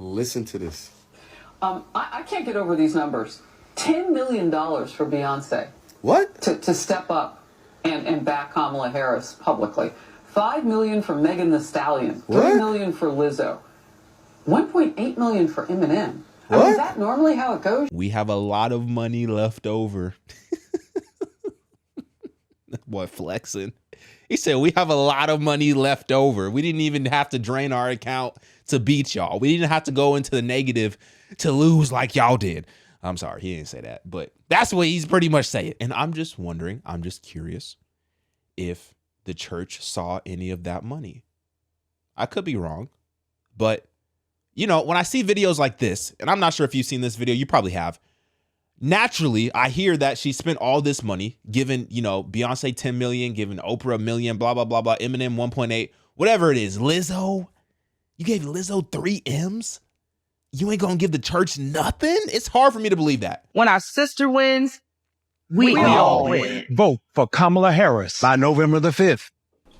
Listen to this. I can't get over these numbers. $10 million for Beyonce. What? To step up and back Kamala Harris publicly. $5 million for Megan Thee Stallion. What? $3 million for Lizzo. $1.8 million for Eminem. What? I mean, is that normally how it goes? We have a lot of money left over. Boy, flexing. He said we have a lot of money left over. We didn't even have to drain our account to beat y'all. We didn't have to go into the negative to lose like y'all did. I'm sorry, he didn't say that, but that's what he's pretty much saying. And I'm just wondering, I'm just curious if the church saw any of that money. I could be wrong, but you know, when I see videos like this, and I'm not sure if you've seen this video, you probably have. Naturally, I hear that she spent all this money, giving, you know, Beyonce 10 million, giving Oprah $1 million, blah, blah, blah, blah, Eminem 1.8, whatever it is. Lizzo, you gave Lizzo 3 M's? You ain't gonna give the church nothing? It's hard for me to believe that. When our sister wins, we all win. Vote for Kamala Harris by November the 5th.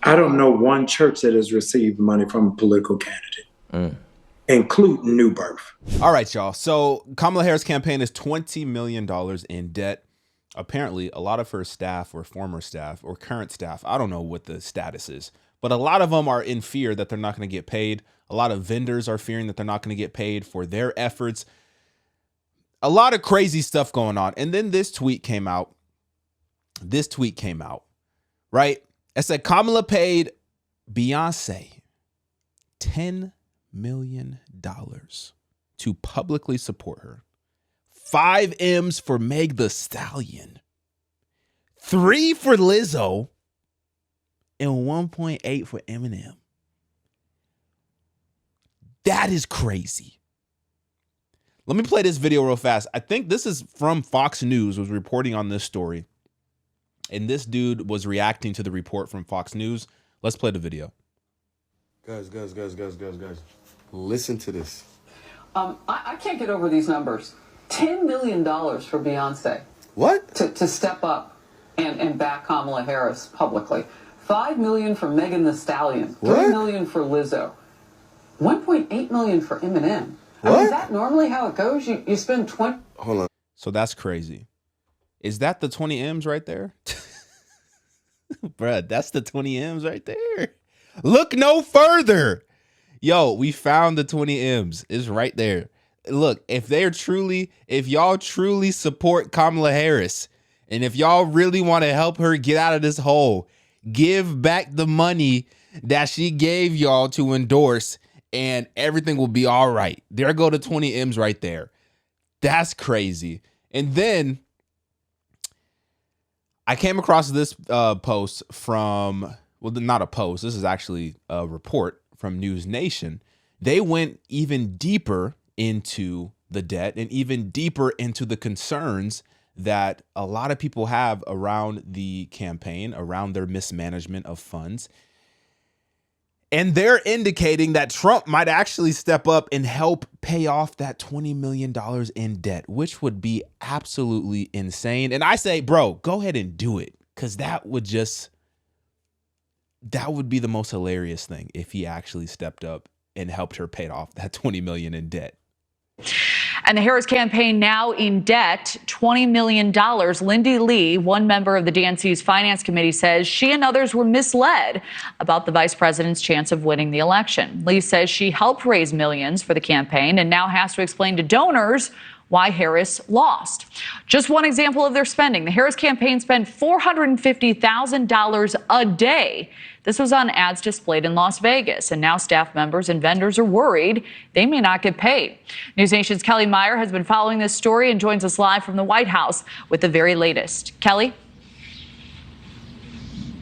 I don't know one church that has received money from a political candidate, including New Birth. All right, y'all. So Kamala Harris' campaign is $20 million in debt. Apparently, a lot of her staff or former staff or current staff, I don't know what the status is, but a lot of them are in fear that they're not going to get paid. A lot of vendors are fearing that they're not going to get paid for their efforts. A lot of crazy stuff going on. And then this tweet came out. Right? It said Kamala paid Beyonce $10 million to publicly support her. 5 M's for Meg Thee Stallion. 3 for Lizzo. And 1.8 for Eminem. That is crazy. Let me play this video real fast. I think this is from Fox News, was reporting on this story. And this dude was reacting to the report from Fox News. Let's play the video. Guys. Listen to this. I can't get over these numbers. $10 million for Beyonce. What? To step up and back Kamala Harris publicly. $5 million for Megan Thee Stallion. What? $3 million for Lizzo. $1.8 million for Eminem. I mean, What? is that normally how it goes? You spend 20. Hold on. So that's crazy. Is that the 20 M's right there? Bruh, that's the 20 M's right there. Look no further. Yo, we found the 20 M's. It's right there. Look, if y'all truly support Kamala Harris, and if y'all really want to help her get out of this hole, give back the money that she gave y'all to endorse, and everything will be all right. There go the 20 M's right there. That's crazy. And then I came across this post from, well, not a post. This is actually a report from News Nation. They went even deeper into the debt and even deeper into the concerns that a lot of people have around the campaign, around their mismanagement of funds. And they're indicating that Trump might actually step up and help pay off that $20 million in debt, which would be absolutely insane. And I say, bro, go ahead and do it, because that would be the most hilarious thing if he actually stepped up and helped her pay off that $20 million in debt. And the Harris campaign now in debt, $20 million. Lindy Lee, one member of the DNC's finance committee, says she and others were misled about the vice president's chance of winning the election. Lee says she helped raise millions for the campaign and now has to explain to donors why Harris lost. Just one example of their spending. The Harris campaign spent $450,000 a day. This was on ads displayed in Las Vegas, and now staff members and vendors are worried they may not get paid. News Nation's Kelly Meyer has been following this story and joins us live from the White House with the very latest. Kelly?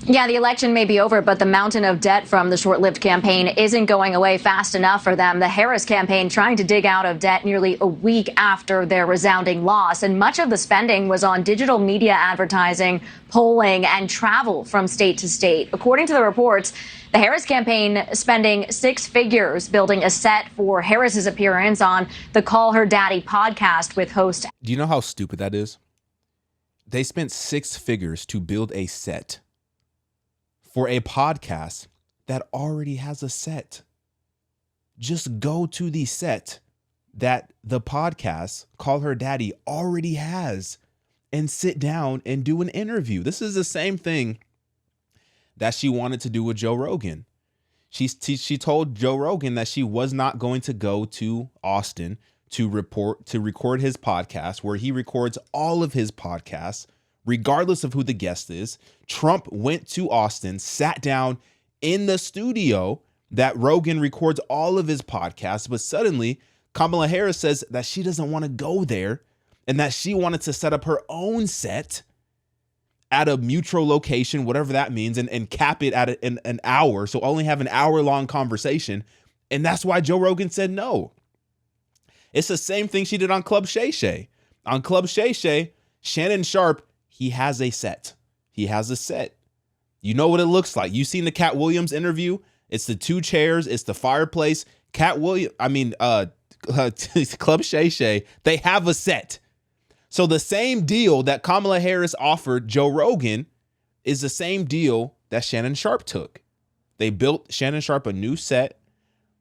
Yeah, the election may be over, but the mountain of debt from the short-lived campaign isn't going away fast enough for them. The Harris campaign trying to dig out of debt nearly a week after their resounding loss. And much of the spending was on digital media advertising, polling, and travel from state to state. According to the reports, the Harris campaign spending 6 figures building a set for Harris's appearance on the Call Her Daddy podcast with host. Do you know how stupid that is? They spent 6 figures to build a set for a podcast that already has a set. Just go to the set that the podcast Call Her Daddy already has and sit down and do an interview. This is the same thing that she wanted to do with Joe Rogan. She told Joe Rogan that she was not going to go to Austin to record his podcast, where he records all of his podcasts, regardless of who the guest is. Trump went to Austin, sat down in the studio that Rogan records all of his podcasts, but suddenly Kamala Harris says that she doesn't want to go there and that she wanted to set up her own set at a mutual location, whatever that means, and cap it at an hour. So only have an hour-long conversation. And that's why Joe Rogan said no. It's the same thing she did on Club Shay Shay. On Club Shay Shay, Shannon Sharpe, he has a set. He has a set. You know what it looks like. You've seen the Cat Williams interview. It's the 2 chairs. It's the fireplace. Club Shay Shay, they have a set. So the same deal that Kamala Harris offered Joe Rogan is the same deal that Shannon Sharpe took. They built Shannon Sharpe a new set.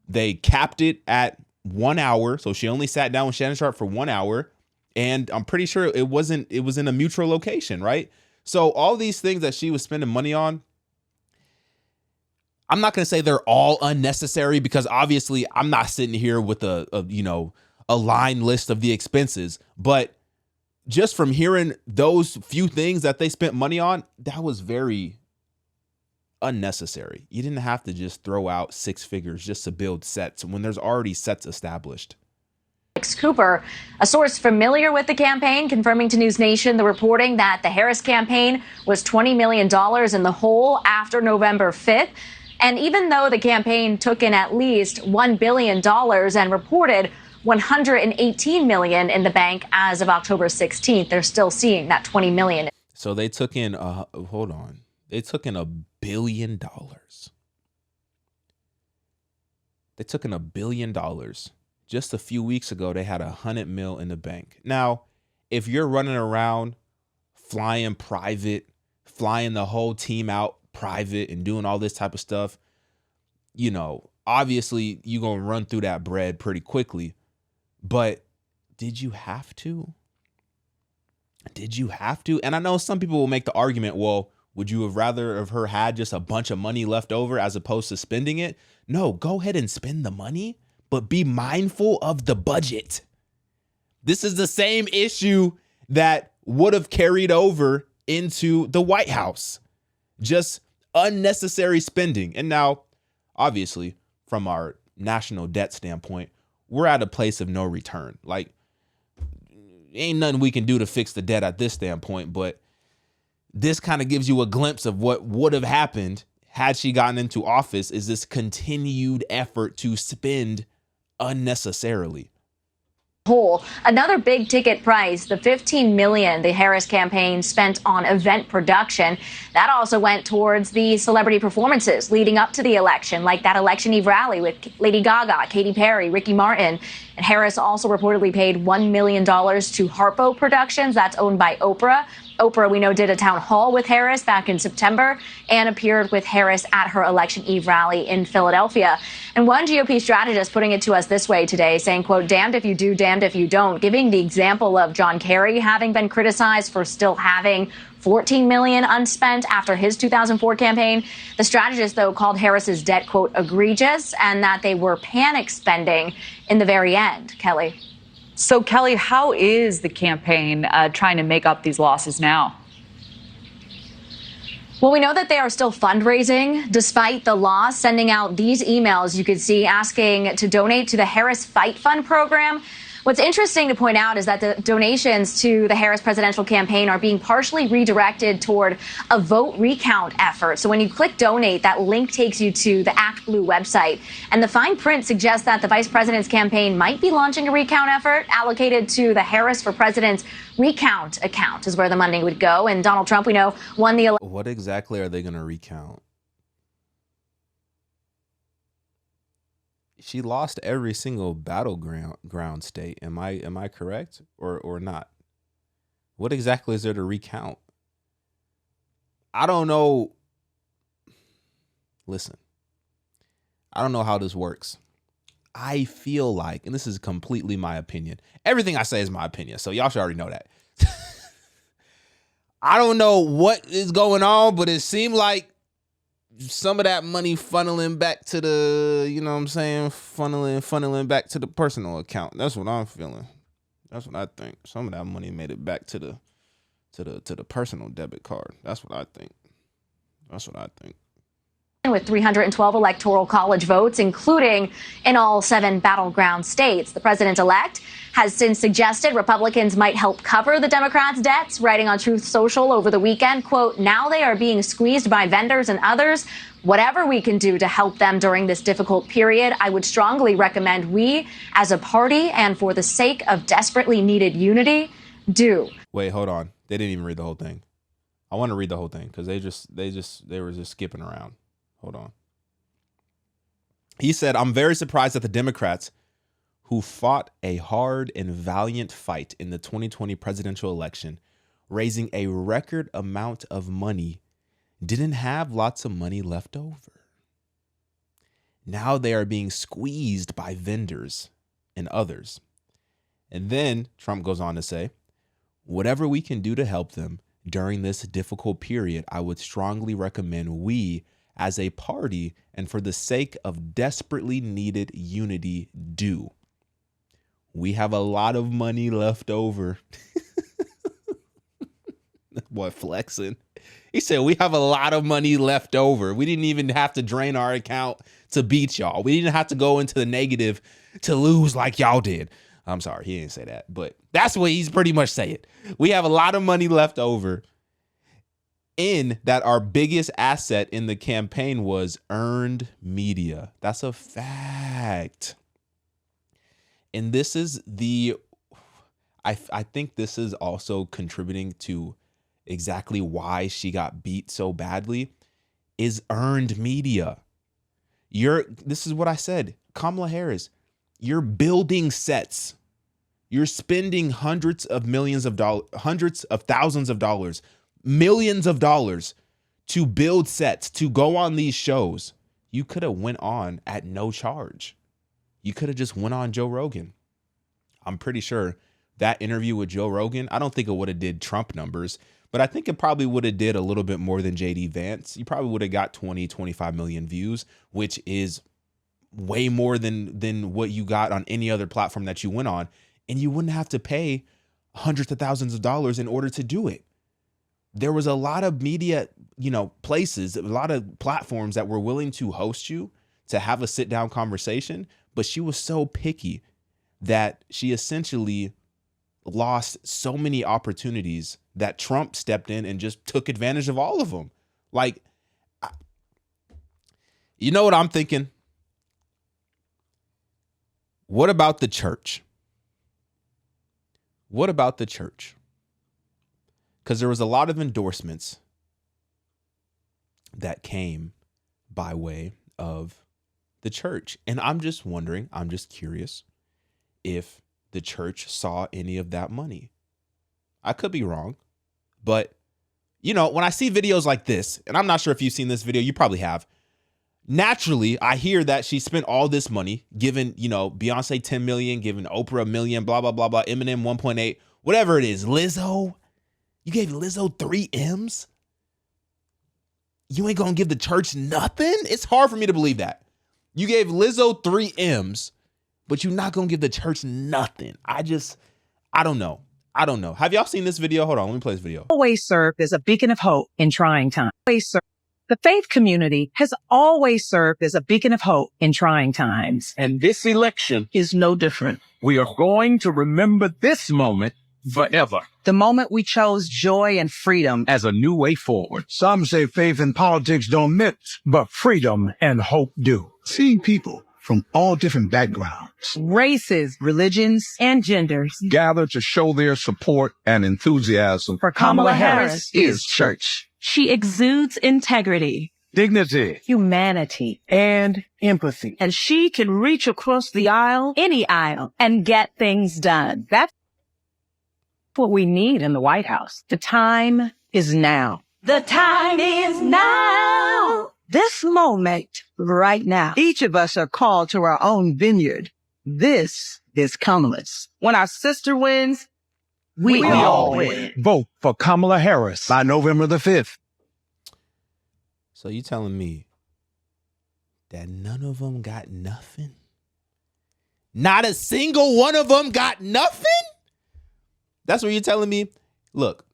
They capped it at 1 hour. So she only sat down with Shannon Sharpe for 1 hour. And I'm pretty sure it was in a mutual location, right? So all these things that she was spending money on, I'm not going to say they're all unnecessary, because obviously I'm not sitting here with a line list of the expenses, but just from hearing those few things that they spent money on, that was very unnecessary. You didn't have to just throw out 6 figures just to build sets when there's already sets established. Cooper, a source familiar with the campaign, confirming to News Nation the reporting that the Harris campaign was $20 million in the hole after November 5th. And even though the campaign took in at least $1 billion and reported $118 million in the bank as of October 16th, they're still seeing that $20 million. So they took in, they took in $1 billion. They took in $1 billion. Just a few weeks ago, they had $100 million in the bank. Now, if you're running around flying private, flying the whole team out private and doing all this type of stuff, obviously you're going to run through that bread pretty quickly. But did you have to? Did you have to? And I know some people will make the argument, well, would you have rather have her had just a bunch of money left over as opposed to spending it? No, go ahead and spend the money, but be mindful of the budget. This is the same issue that would have carried over into the White House. Just unnecessary spending. And now, obviously, from our national debt standpoint, we're at a place of no return. Like, ain't nothing we can do to fix the debt at this standpoint, but this kind of gives you a glimpse of what would have happened had she gotten into office, is this continued effort to spend unnecessarily. Another big ticket price, the $15 million the Harris campaign spent on event production. That also went towards the celebrity performances leading up to the election, like that election eve rally with Lady Gaga, Katy Perry, Ricky Martin. And Harris also reportedly paid $1 million to Harpo Productions. That's owned by Oprah. Oprah, we know, did a town hall with Harris back in September and appeared with Harris at her election eve rally in Philadelphia. And one GOP strategist putting it to us this way today, saying, quote, damned if you do, damned if you don't, giving the example of John Kerry having been criticized for still having $14 million unspent after his 2004 campaign. The strategist, though, called Harris's debt, quote, egregious, and that they were panic spending in the very end. Kelly. So, Kelly, how is the campaign trying to make up these losses now? Well, we know that they are still fundraising despite the loss, sending out these emails you could see asking to donate to the Harris Fight Fund program. What's interesting to point out is that the donations to the Harris presidential campaign are being partially redirected toward a vote recount effort. So when you click donate, that link takes you to the Act Blue website. And the fine print suggests that the vice president's campaign might be launching a recount effort allocated to the Harris for President's recount account is where the money would go. And Donald Trump, we know, won the election. What exactly are they going to recount? She lost every single battleground state. Am I correct or not? What exactly is there to recount? I don't know. Listen, I don't know how this works. I feel like, and this is completely my opinion, everything I say is my opinion, so y'all should already know that. I don't know what is going on, but it seemed like some of that money funneling back to the, you know what I'm saying, funneling back to the personal account. That's what I'm feeling. That's what I think. Some of that money made it back to the personal debit card. That's what I think. With 312 electoral college votes, including in all 7 battleground states. The president-elect has since suggested Republicans might help cover the Democrats' debts, writing on Truth Social over the weekend, quote, now they are being squeezed by vendors and others. Whatever we can do to help them during this difficult period, I would strongly recommend we, as a party and for the sake of desperately needed unity, do. Wait, hold on. They didn't even read the whole thing. I want to read the whole thing because they were just skipping around. Hold on. He said, I'm very surprised that the Democrats, who fought a hard and valiant fight in the 2020 presidential election, raising a record amount of money, didn't have lots of money left over. Now they are being squeezed by vendors and others. And then Trump goes on to say, whatever we can do to help them during this difficult period, I would strongly recommend we, as a party and for the sake of desperately needed unity, do. We have a lot of money left over. Boy, flexing. He said, we have a lot of money left over. We didn't even have to drain our account to beat y'all. We didn't have to go into the negative to lose like y'all did. I'm sorry, he didn't say that, but that's what he's pretty much saying. We have a lot of money left over. In that our biggest asset in the campaign was earned media. That's a fact. And this is I think this is also contributing to exactly why she got beat so badly, is earned media. This is what I said, Kamala Harris, you're building sets. You're spending hundreds of thousands of dollars, millions of dollars to build sets, to go on these shows. You could have went on at no charge. You could have just went on Joe Rogan. I'm pretty sure that interview with Joe Rogan, I don't think it would have did Trump numbers, but I think it probably would have did a little bit more than JD Vance. You probably would have got 20, 25 million views, which is way more than what you got on any other platform that you went on. And you wouldn't have to pay hundreds of thousands of dollars in order to do it. There was a lot of media, places, a lot of platforms that were willing to host you to have a sit down conversation. But she was so picky that she essentially lost so many opportunities that Trump stepped in and just took advantage of all of them. Like, you know what I'm thinking? What about the church? What about the church? Because there was a lot of endorsements that came by way of the church. And I'm just wondering, I'm just curious if the church saw any of that money. I could be wrong, but when I see videos like this, and I'm not sure if you've seen this video, you probably have. Naturally, I hear that she spent all this money, giving, Beyonce 10 million, giving Oprah $1 million, blah, blah, blah, blah, Eminem 1.8, whatever it is. Lizzo, you gave Lizzo 3 M's? You ain't gonna give the church nothing? It's hard for me to believe that. You gave Lizzo 3 M's, but you're not gonna give the church nothing. I don't know. Have y'all seen this video? Hold on, let me play this video. Always served as a beacon of hope in trying times. The faith community has always served as a beacon of hope in trying times. And this election Is no different. we are going to remember this moment forever The moment we chose joy and freedom. as a new way forward. Some say faith and politics don't mix, but freedom and hope do. Seeing people from all different backgrounds Races, religions, and genders. gather to show their support and enthusiasm For Kamala Harris is church. She exudes integrity, Dignity Humanity. and empathy. and she can reach across the aisle, any aisle, and get things done. That's what we need in the White House. The time is now. The time is now. This moment right now, each of us are called to our own vineyard. This is Kamala's. When our sister wins, we all win. Vote for Kamala Harris by November the 5th. So you telling me that none of them got nothing? Not a single one of them got nothing? That's what you're telling me? Look,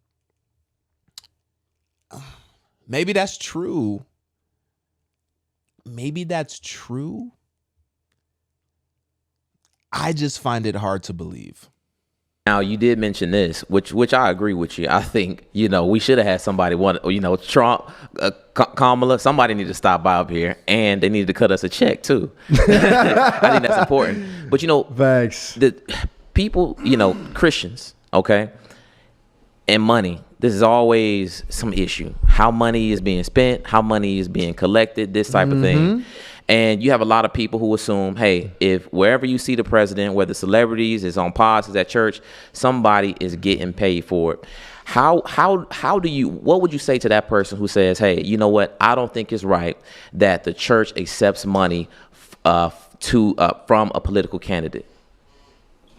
maybe that's true. Maybe that's true. I just find it hard to believe. Now, you did mention this, which I agree with you. I think, we should have had somebody, Trump, Kamala, somebody need to stop by up here, and they needed to cut us a check too. I think that's important. But, Thanks. the people, Christians, okay, and money, this is always some issue. How money is being spent, how money is being collected, this type of thing. And you have a lot of people who assume, hey, if wherever you see the president, whether celebrities, is on pods, is at church, somebody is getting paid for it. What would you say to that person who says, hey, you know what? I don't think it's right that the church accepts money from a political candidate.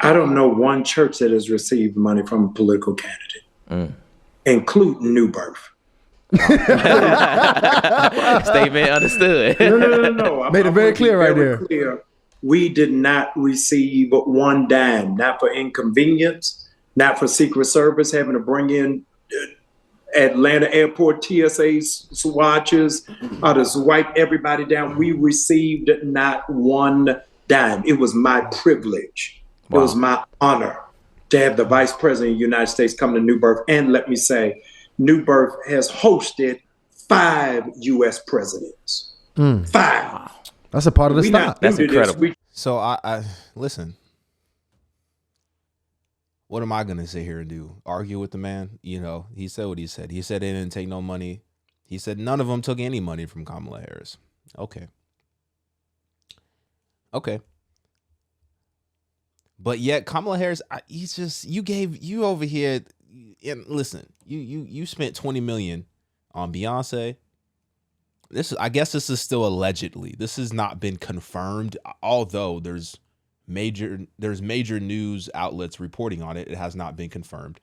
I don't know one church that has received money from a political candidate, including New Birth. Statement understood. No. Made it very clear right there. Clear. We did not receive one dime, not for inconvenience, not for Secret Service having to bring in Atlanta Airport TSA swatches to swipe everybody down. We received not one dime. It was my privilege. Wow. It was my honor to have the Vice President of the United States come to New Birth. And let me say, New Birth has hosted 5 U.S. presidents. 5. That's a part of the stop. That's incredible. So I listen. What am I gonna sit here and do? Argue with the man? He said what he said. He said they didn't take no money. He said none of them took any money from Kamala Harris. Okay. But yet Kamala Harris, you over here. And listen, you spent $20 million on Beyonce. I guess this is still allegedly. This has not been confirmed, although there's major news outlets reporting on it. It has not been confirmed.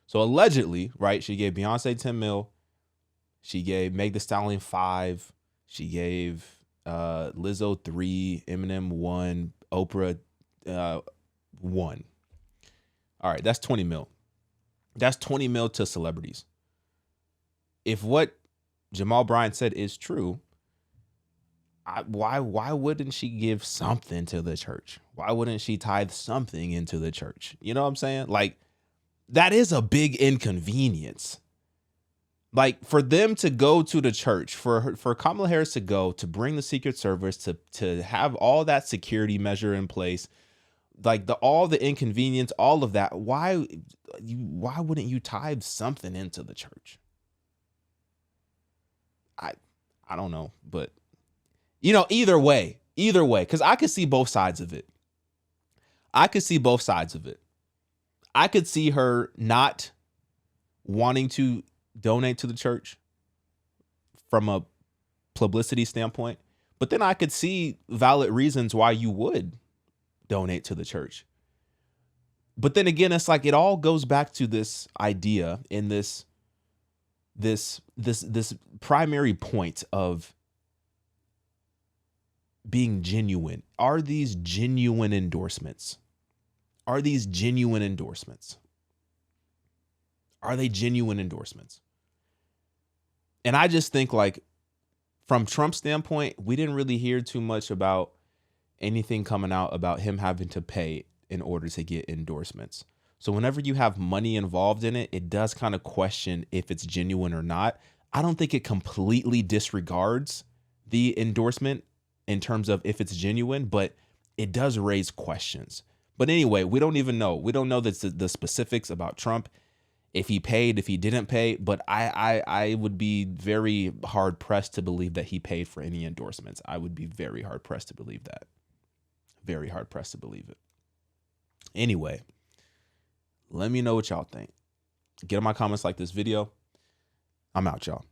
So allegedly, right? She gave Beyonce 10 mil. She gave Meg Thee Stallion 5. She gave Lizzo 3, Eminem 1, Oprah 1. All right, that's 20 mil. That's 20 mil to celebrities. If what Jamal Bryant said is true, why wouldn't she give something to the church? Why wouldn't she tithe something into the church? You know what I'm saying? Like, that is a big inconvenience. Like, for them to go to the church, for Kamala Harris to go, to bring the Secret Service, to have all that security measure in place, like all the inconvenience, all of that, why wouldn't you tithe something into the church? I don't know, but either way, because I could see both sides of it. I could see her not wanting to donate to the church from a publicity standpoint, but then I could see valid reasons why you would donate to the church. But then again, it's like it all goes back to this idea in this primary point of being genuine. Are these genuine endorsements? Are they genuine endorsements? And I just think, like, from Trump's standpoint, we didn't really hear too much about anything coming out about him having to pay in order to get endorsements. So whenever you have money involved in it, it does kind of question if it's genuine or not. I don't think it completely disregards the endorsement in terms of if it's genuine, but it does raise questions. But anyway, we don't even know. We don't know the specifics about Trump, if he paid, if he didn't pay. But I would be very hard pressed to believe that he paid for any endorsements. I would be very hard pressed to believe that. Very hard pressed to believe it. Anyway, let me know what y'all think. Get in my comments, like this video. I'm out, y'all.